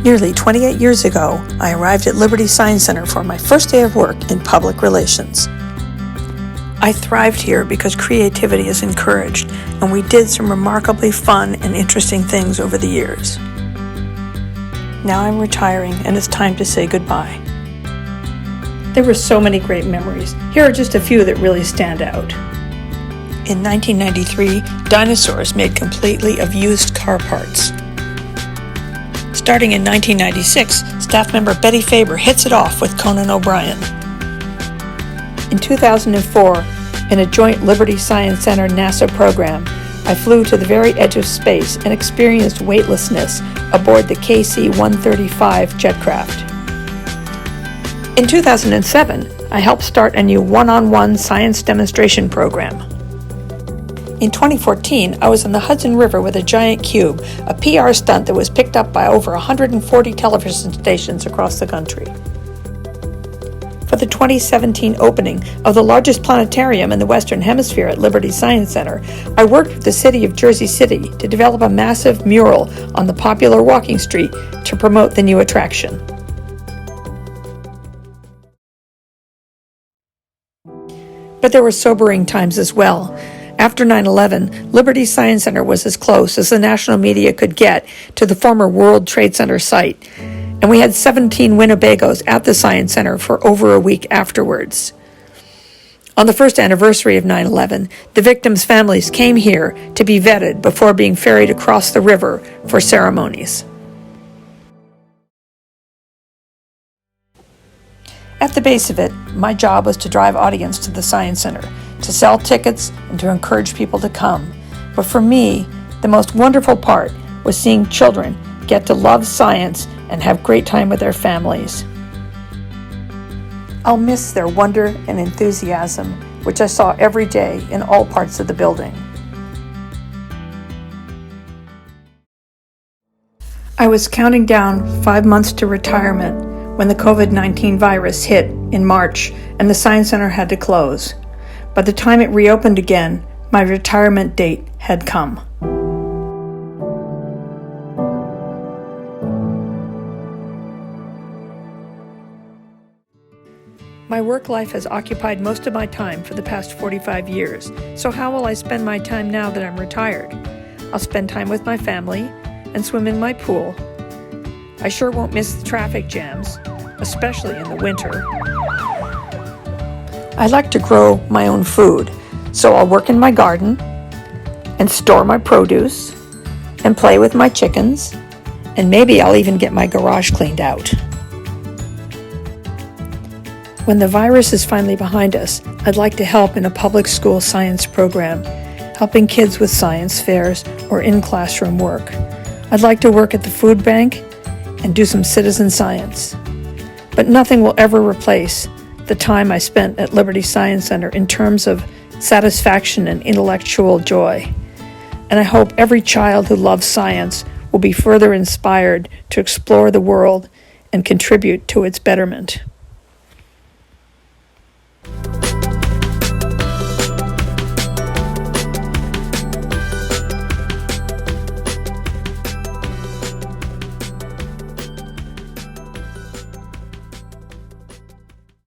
Nearly 28 years ago, I arrived at Liberty Science Center for my first day of work in public relations. I thrived here because creativity is encouraged, and we did some remarkably fun and interesting things over the years. Now I'm retiring, and it's time to say goodbye. There were so many great memories. Here are just a few that really stand out. In 1993, dinosaurs made completely of used car parts. Starting in 1996, staff member Betty Faber hits it off with Conan O'Brien. In 2004, in a joint Liberty Science Center NASA program, I flew to the very edge of space and experienced weightlessness aboard the KC-135 jetcraft. In 2007, I helped start a new one-on-one science demonstration program. In 2014, I was on the Hudson River with a giant cube, a PR stunt that was picked up by over 140 television stations across the country. For the 2017 opening of the largest planetarium in the Western Hemisphere at Liberty Science Center, I worked with the city of Jersey City to develop a massive mural on the popular walking street to promote the new attraction. But there were sobering times as well. After 9/11, Liberty Science Center was as close as the national media could get to the former World Trade Center site, and we had 17 Winnebagos at the Science Center for over a week afterwards. On the first anniversary of 9/11, the victims' families came here to be vetted before being ferried across the river for ceremonies. At the base of it, my job was to drive audience to the Science Center, to sell tickets and to encourage people to come. But for me, the most wonderful part was seeing children get to love science and have great time with their families. I'll miss their wonder and enthusiasm, which I saw every day in all parts of the building. I was counting down 5 months to retirement when the COVID-19 virus hit in March and the Science Center had to close. By the time it reopened again, my retirement date had come. My work life has occupied most of my time for the past 45 years, so how will I spend my time now that I'm retired? I'll spend time with my family and swim in my pool. I sure won't miss the traffic jams, especially in the winter. I like to grow my own food, so I'll work in my garden and store my produce and play with my chickens, and maybe I'll even get my garage cleaned out. When the virus is finally behind us, I'd like to help in a public school science program, helping kids with science fairs or in-classroom work. I'd like to work at the food bank and do some citizen science. But nothing will ever replace the time I spent at Liberty Science Center in terms of satisfaction and intellectual joy. And I hope every child who loves science will be further inspired to explore the world and contribute to its betterment.